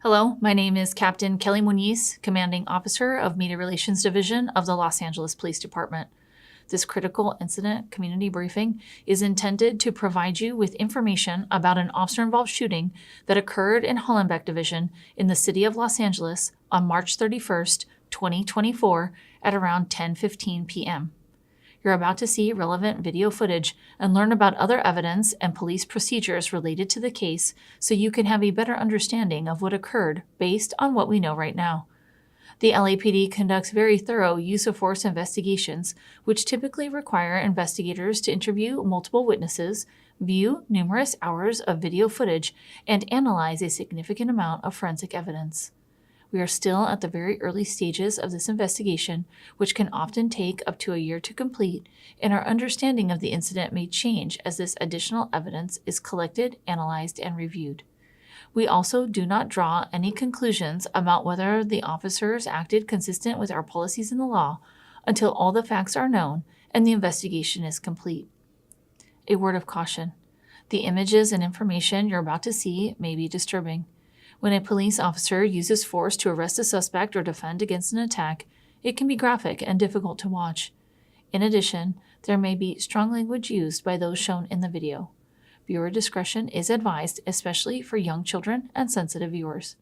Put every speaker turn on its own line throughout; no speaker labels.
Hello, my name is Captain Kelly Muniz, Commanding Officer of Media Relations Division of the Los Angeles Police Department. This critical incident community briefing is intended to provide you with information about an officer-involved shooting that occurred in Hollenbeck Division in the city of Los Angeles on March 31st, 2024 at around 10:15 p.m. You're about to see relevant video footage and learn about other evidence and police procedures related to the case so you can have a better understanding of what occurred based on what we know right now. The LAPD conducts very thorough use of force investigations, which typically require investigators to interview multiple witnesses, view numerous hours of video footage, and analyze a significant amount of forensic evidence. We are still at the very early stages of this investigation, which can often take up to a year to complete, and our understanding of the incident may change as this additional evidence is collected, analyzed, and reviewed. We also do not draw any conclusions about whether the officers acted consistent with our policies and the law until all the facts are known and the investigation is complete. A word of caution: the images and information you're about to see may be disturbing. When a police officer uses force to arrest a suspect or defend against an attack, it can be graphic and difficult to watch. In addition, there may be strong language used by those shown in the video. Viewer discretion is advised, especially for young children and sensitive viewers.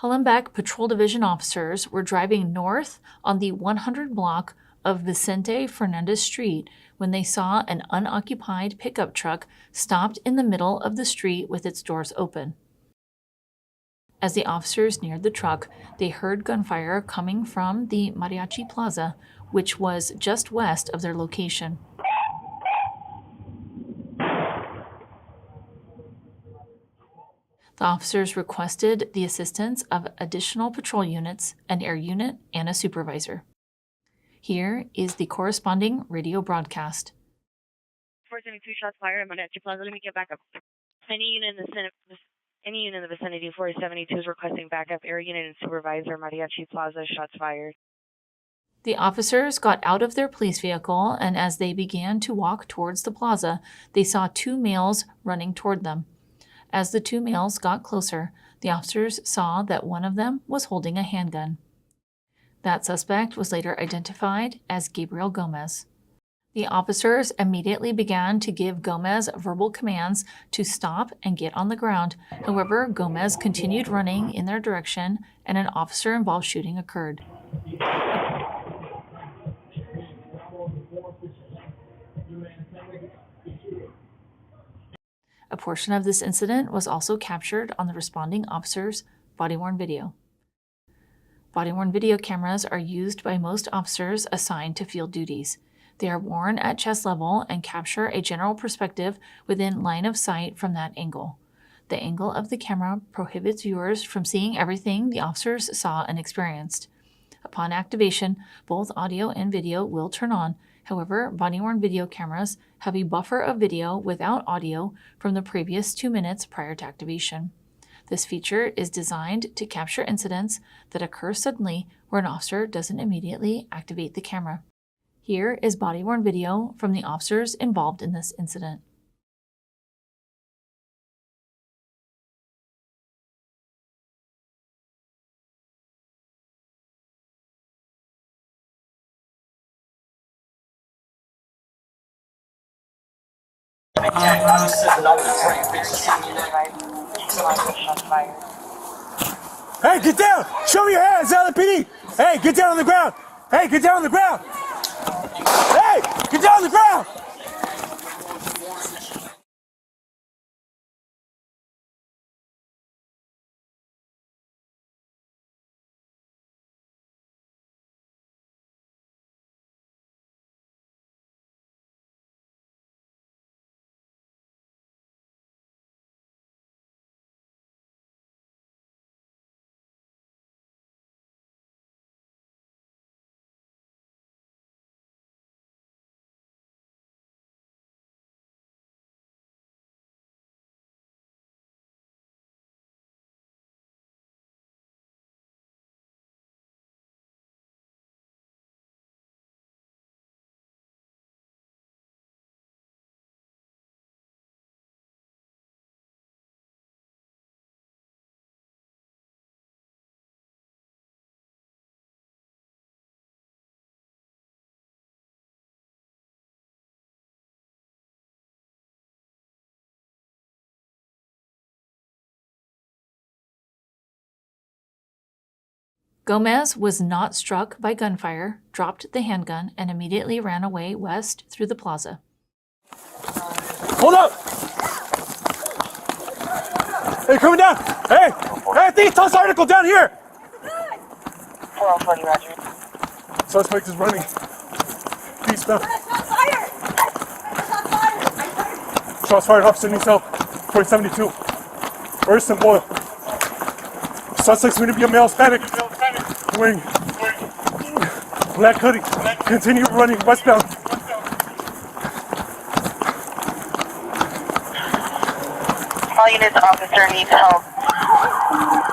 Hollenbeck Patrol Division officers were driving north on the 100 block of Vicente Fernandez Street when they saw an unoccupied pickup truck stopped in the middle of the street with its doors open. As the officers neared the truck, they heard gunfire coming from the Mariachi Plaza, which was just west of their location. The officers requested the assistance of additional patrol units, an air unit, and a supervisor. Here is the corresponding radio broadcast.
472 shots fired at Mariachi Plaza. Let me get back up. Any unit in the vicinity of 472 is requesting backup. Air unit and supervisor, Mariachi Plaza, shots fired.
The officers got out of their police vehicle, and as they began to walk towards the plaza, they saw two males running toward them. As the two males got closer, the officers saw that one of them was holding a handgun. That suspect was later identified as Gabriel Gomez. The officers immediately began to give Gomez verbal commands to stop and get on the ground. However, Gomez continued running in their direction, and an officer-involved shooting occurred. A portion of this incident was also captured on the responding officer's body-worn video. Body-worn video cameras are used by most officers assigned to field duties. They are worn at chest level and capture a general perspective within line of sight from that angle. The angle of the camera prohibits viewers from seeing everything the officers saw and experienced. Upon activation, both audio and video will turn on. However, body-worn video cameras have a buffer of video without audio from the previous 2 minutes prior to activation. This feature is designed to capture incidents that occur suddenly where an officer doesn't immediately activate the camera. Here is body-worn video from the officers involved in this incident.
Hey, get down! Show me your hands, LAPD! Hey, get down on the ground! Hey, get down on the ground! Hey, get down on the ground!
Gomez was not struck by gunfire, dropped the handgun, and immediately ran away west through the plaza.
Hold up! Hey, coming down! Hey! Hey, thief, toss article down here!
440, roger.
Suspect is running. Eastbound. Shots fired, officer needs help. 472. Where's Boyle? Suspect's going to be a male Hispanic. Wearing black hoodie. Continue running westbound.
All units, officer needs help.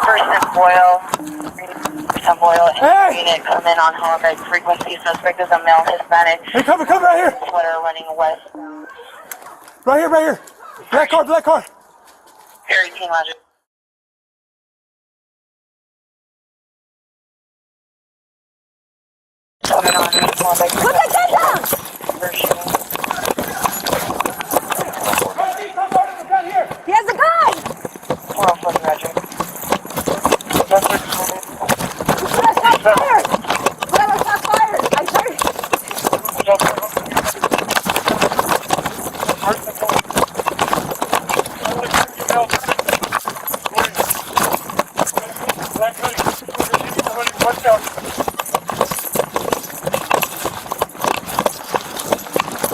First and Boyle.
Hey!
Unit come in on Hawkeye frequency. Suspect is a male Hispanic.
Hey, come right here!
Sweater running west.
Right here! Black car!
Air 18, roger. Coming on, Hawkeye.
Put the gun down!
First shooting.
He has a gun!
440, roger. Suspect is
Shots fired! Whatever, shots fired! I heard.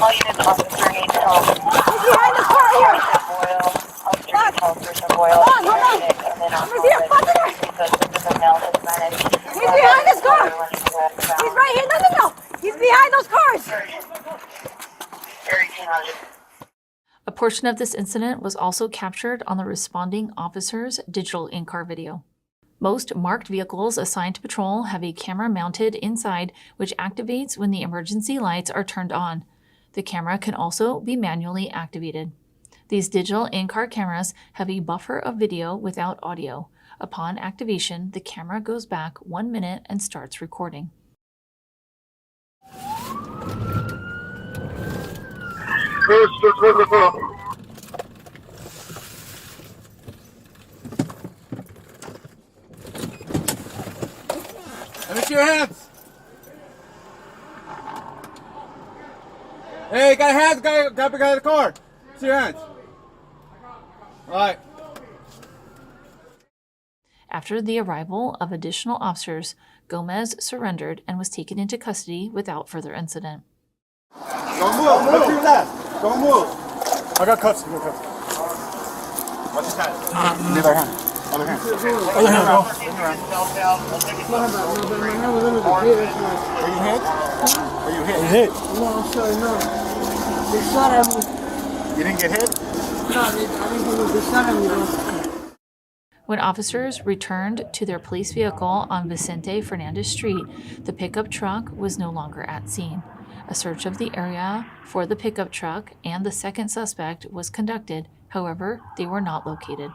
All units, officer needs help.
He's behind the car here!
Person Boyle.
Hold on! He's here! Fuck it! He's behind this car! He's right here! No! He's behind those cars!
Air 18, roger.
A portion of this incident was also captured on the responding officer's digital in-car video. Most marked vehicles assigned to patrol have a camera mounted inside which activates when the emergency lights are turned on. The camera can also be manually activated. These digital in-car cameras have a buffer of video without audio. Upon activation, the camera goes back 1 minute and starts recording.
Let me see your hands. Hey, got hands, got the car. See your hands. All right.
After the arrival of additional officers, Gomez surrendered and was taken into custody without further incident.
Don't move. Look to your left. Don't move. I got cuffs. Watch his hand. Leave our hand. Other hand. Other hand, bro. Are you hit? Are you hit? Are you hit?
No, I'm sorry, no. They shot at me.
You didn't get hit?
No, I didn't hit me. They shot at me, bro.
When officers returned to their police vehicle on Vicente Fernandez Street, the pickup truck was no longer at scene. A search of the area for the pickup truck and the second suspect was conducted. However, they were not located.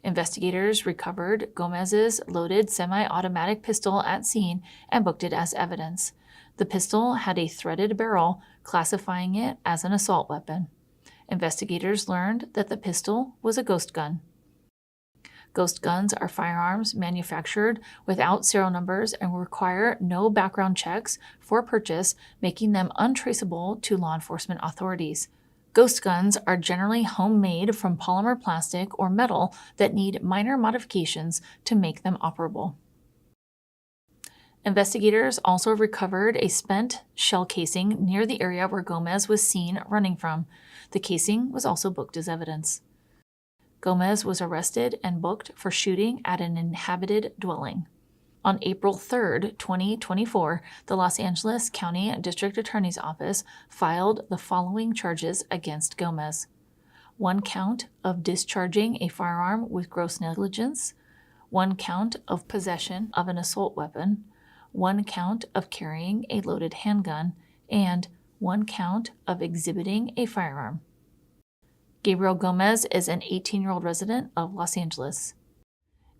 Investigators recovered Gomez's loaded semi-automatic pistol at scene and booked it as evidence. The pistol had a threaded barrel, classifying it as an assault weapon. Investigators learned that the pistol was a ghost gun. Ghost guns are firearms manufactured without serial numbers and require no background checks for purchase, making them untraceable to law enforcement authorities. Ghost guns are generally homemade from polymer plastic or metal that need minor modifications to make them operable. Investigators also recovered a spent shell casing near the area where Gomez was seen running from. The casing was also booked as evidence. Gomez was arrested and booked for shooting at an inhabited dwelling. On April 3, 2024, the Los Angeles County District Attorney's Office filed the following charges against Gomez: 1 count of discharging a firearm with gross negligence, 1 count of possession of an assault weapon, 1 count of carrying a loaded handgun, and 1 count of exhibiting a firearm. Gabriel Gomez is an 18-year-old resident of Los Angeles.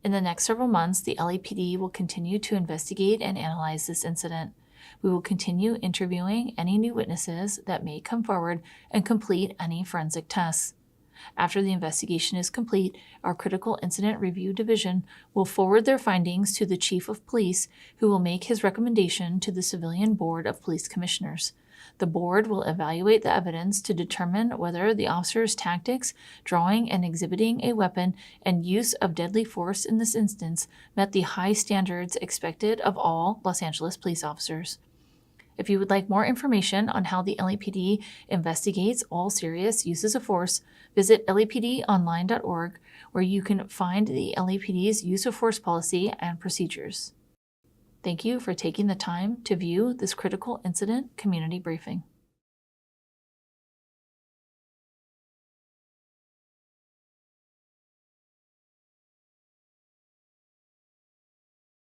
In the next several months, the LAPD will continue to investigate and analyze this incident. We will continue interviewing any new witnesses that may come forward and complete any forensic tests. After the investigation is complete, our Critical Incident Review Division will forward their findings to the Chief of Police, who will make his recommendation to the Civilian Board of Police Commissioners. The board will evaluate the evidence to determine whether the officer's tactics, drawing and exhibiting a weapon, and use of deadly force in this instance met the high standards expected of all Los Angeles police officers. If you would like more information on how the LAPD investigates all serious uses of force, visit lapdonline.org, where you can find the LAPD's use of force policy and procedures. Thank you for taking the time to view this critical incident community briefing.